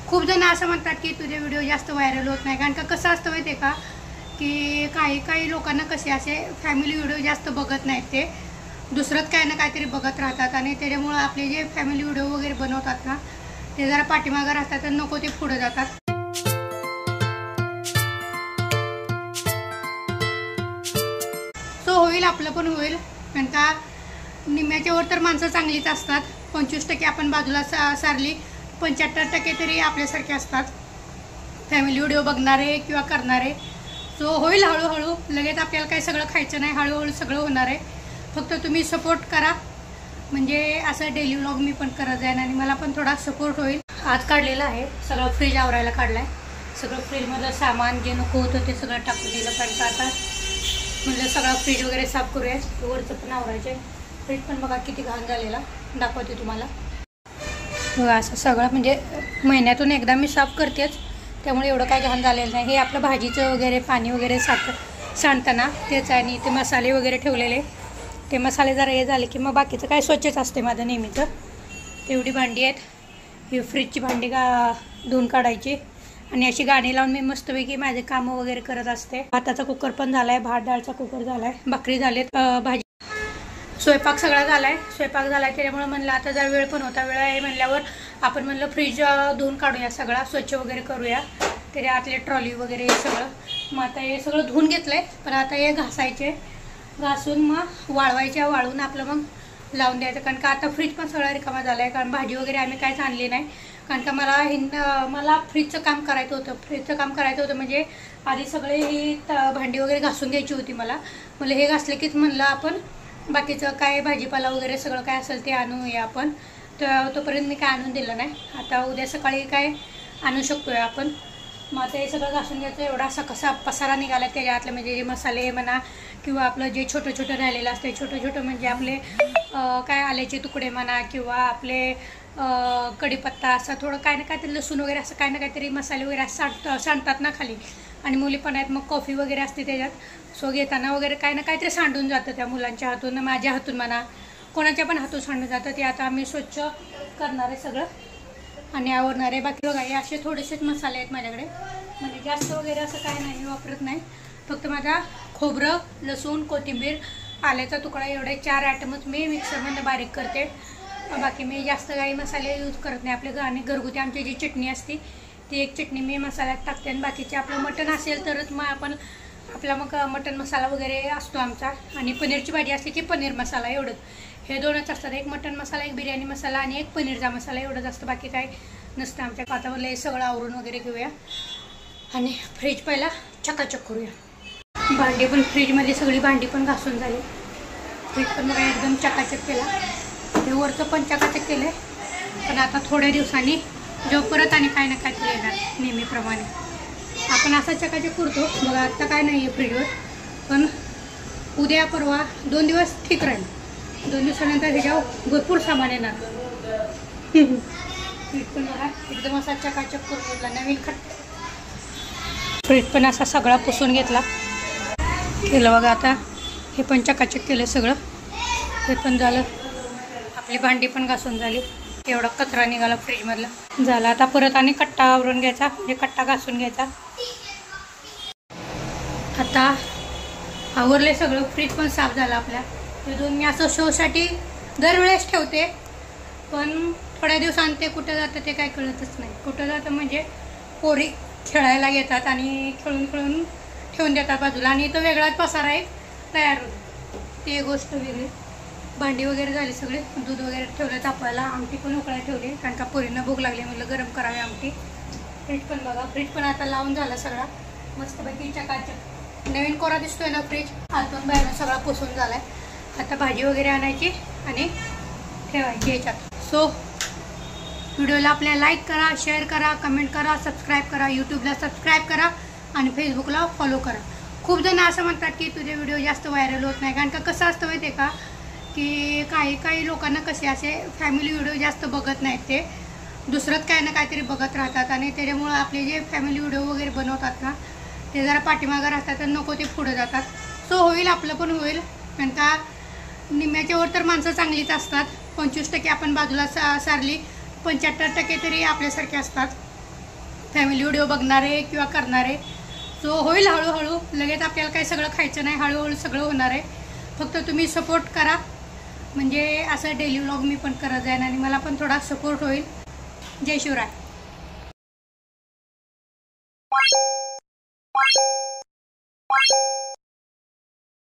खूप जण असं म्हणतात की तुझे व्हिडिओ जास्त व्हायरल होत नाही, कारण का कसं असतं माहिती आहे का की काही लोकांना कसे असे फॅमिली व्हिडिओ जास्त बघत नाहीत, ते दुसरंच काय ना काहीतरी बघत राहतात आणि त्याच्यामुळं आपले जे फॅमिली व्हिडिओ वगैरे बनवतात ना ते जरा पाठीमागं राहतात आणि नको ते पुढे जातात. सो होईल, आपलं पण होईल, कारण का निम्म्याच्या वर तर माणसं चांगलीच असतात. 25% आपण बाजूला सारली, 75% तरी आपल्यासारखे असतात फॅमिली व्हिडिओ बघणारे किंवा करणारे. सो होईल हळूहळू, लगेच आपल्याला काही सगळं खायचं नाही, हळूहळू सगळं होणार आहे. फक्त तुम्ही सपोर्ट करा, म्हणजे असं डेली व्लॉग मी पण करत जाईन आणि मला पण थोडा सपोर्ट होईल. आज काढलेला आहे सगळं, फ्रीज आवरायला काढला आहे. सगळं फ्रीजमधलं सामान जे नको होतं ते सगळं टाकून दिलं, कारण का आता म्हणजे सगळं फ्रीज वगैरे साफ करूया. वरचं पण आवरायचं आहे. फ्रीज पण बघा किती घाण झालेला, दाखवते तुम्हाला. बघा असं सगळं म्हणजे महिन्यातून एकदा मी साफ करतेच, त्यामुळे एवढं काय घाण झालेलं नाही. हे आपलं भाजीचं वगैरे पाणी वगैरे सांडताना तेच आहे. आणि ते मसाले वगैरे ठेवलेले, ते मसाले जरा हे झाले की मग बाकीचं काय स्वच्छच असते माझं नेहमीचं. एवढी भांडी आहेत, ही फ्रीजची भांडी धुवून काढायची आणि अशी गाणी लावून मी मस्तपैकी माझे कामं वगैरे करत असते. भाताचा कुकर पण झाला आहे, भात डाळचा कुकर झाला आहे, भाकरी झालेत, भाजी स्वयंपाक सगळा झाला आहे. स्वयंपाक झाला आहे त्याच्यामुळे म्हणलं आता जर वेळ पण होता, वेळ आहे म्हणल्यावर आपण म्हणलं फ्रीज धुवून काढूया, सगळा स्वच्छ वगैरे करूया. त्याच्या आतले ट्रॉली वगैरे सगळं. मग आता हे सगळं धुवून घेतलं आहे, पण आता हे घासायचे, घासून मग वाळवायचे, वाळवून आपलं मग लावून द्यायचं. कारण का आता फ्रीज पण सगळा रिकामा झाला आहे, कारण भाजी वगैरे आम्ही काहीच आणली नाही. कारण का मला फ्रीजचं काम करायचं होतं. म्हणजे आधी सगळे ही भांडी वगैरे घासून घ्यायची होती मला हे घासले कीच म्हणलं आपण बाकीचं काय भाजीपाला वगैरे सगळं काय असेल ते आणूया आपण. तोपर्यंत मी काय आणून दिलं नाही. आता उद्या सकाळी काय आणू शकतो आहे आपण. मग आता हे सगळं घासून घ्यायचं. एवढा असा कसा पसारा निघाला त्याच्यातलं, म्हणजे जे मसाले म्हणा किंवा आपलं जे छोटं राहिलेलं असते, छोटं म्हणजे आपले काय आल्याचे तुकडे म्हणा किंवा आपले कढीपत्ता, असं थोडं काय ना काहीतरी लसूण वगैरे असं काय ना काहीतरी मसाले वगैरे असं सांडतात ना खाली. आणि मुली पण आहेत, मग कॉफी वगैरे असते त्याच्यात. सो घेताना वगैरे काय ना काहीतरी सांडून जातं त्या मुलांच्या हातून, माझ्या हातून म्हणा, कोणाच्या पण हातून सांडून जातं. ते आता आम्ही स्वच्छ करणार आहे सगळं आणि आवरणार आहे. बाकी बघा हे असे थोडेसेच मसाले आहेत माझ्याकडे, म्हणजे जास्त वगैरे असं काय नाही, वापरत नाही. फक्त माझा खोबरं, लसूण, कोथिंबीर, आल्याचा तुकडा एवढे 4 आयटमच मी मिक्सरमध्ये बारीक करते. बाकी मी जास्त काही मसाले यूज करत नाही. आपल्या आणि घरगुती आमची जी चटणी असते ती एक चटणी मी मसाल्यात टाकते. आणि बाकीचे आपलं मटण असेल तरच मग आपला मग मटण मसाला वगैरे असतो आमचा. आणि पनीरची भाजी असली की पनीर मसाला, एवढंच. हे दोनच असतात, एक मटण मसाला, एक बिर्याणी मसाला आणि एक पनीरचा मसाला, एवढंच असतं. बाकी काय नसतं आमच्या. पातावरला हे सगळं आवरून वगैरे घेऊया आणि फ्रीज पहिला चकाचक करूया. भांडी पण फ्रीजमध्ये सगळी भांडी पण घासून झाली. फ्रीज पण बघा एकदम चकाचक केला. हे वरचं पण चकाचक केलं आहे. पण आता थोड्या दिवसांनी जो परत आणि काय ना काहीतरी येणार नेहमीप्रमाणे. आपण असा चकाचक करतो बघा. आत्ता काय नाही आहे फ्रीजवर, पण उद्या परवा 2 दिवस ठीक राहील. 2 दिवसानंतर ह्याच्यावर भरपूर सामान येणार. फ्रीज पण बघा एकदम असा चकाचक करून घेतला, नवीन फ्रीज पण असा सगळा पुसून घेतला केलं बघा. आता हे पण चकाचक केलं सगळं, हे पण झालं. आपली भांडी पण घासून झाली. एवढा कचरा निघाला फ्रीजमधला झाला. आता परत आणि कट्टा आवरून घ्यायचा, म्हणजे कट्टा घासून घ्यायचा. आता आवरले सगळं, फ्रीज पण साफ झालं आपल्या. हे दोन मी असं शोसाठी दरवेळेस ठेवते, पण थोड्या दिवसांनी ते कुठं जातं ते काय कळतच नाही. कुठं जातं म्हणजे पोरी खेळायला घेतात आणि खेळून ठेवून देतात बाजूला, आणि इथं वेगळाच पसारा आहे तयार होतो. ती गोष्ट वेगळी. भांडी वगैरे झाली सगळे, दूध वगैरे ठेवलं तापायला, आमटी पण उकळायला ठेवली, कारण का पोरींना भूक लागली म्हटलं गरम करावी आमटी. फ्रीज पण बघा, फ्रीज पण आता लावून झाला सगळा मस्तपैकी चकाचक. नवीन कोरा दिसतोय ना फ्रीज, आतून बाहेरून सगळा पुसून झाला आहे. आता भाजी वगैरे आणायची आणि ठेवायची याच्यात. सो व्हिडिओला आपल्या लाईक करा, शेअर करा, कमेंट करा, सबस्क्राईब करा, यूट्यूबला सबस्क्राईब करा आणि फेसबुकला फॉलो करा. खूप जण असं म्हणतात की तुझे व्हिडिओ जास्त व्हायरल होत नाही, कारण का कसं असतं माहिती आहे का की काही लोकांना कसे असे फॅमिली व्हिडिओ जास्त बघत नाहीत, ते दुसरंच काय ना काहीतरी बघत राहतात आणि त्याच्यामुळं आपले जे फॅमिली व्हिडिओ वगैरे बनवतात ना ते जरा पाठीमागं राहतात आणि नको ते पुढे जातात. सो होईल, आपलं पण होईल, कारण का निम्म्याच्या वर तर माणसं चांगलीच असतात. 25% आपण बाजूला सारली, 75% तरी आपल्यासारखे असतात. फॅमिली व्हिडिओ बघणारे किंवा करणारे. सो होईल हळूहळू, लगेच आपल्याला काही सगळं खायचं नाही, हळूहळू सगळं होणार आहे. फक्त तुम्ही सपोर्ट करा, म्हणजे असं डेली व्लॉग मी पण करत जाईन आणि मला पण थोडा सपोर्ट होईल. जय शिवराय.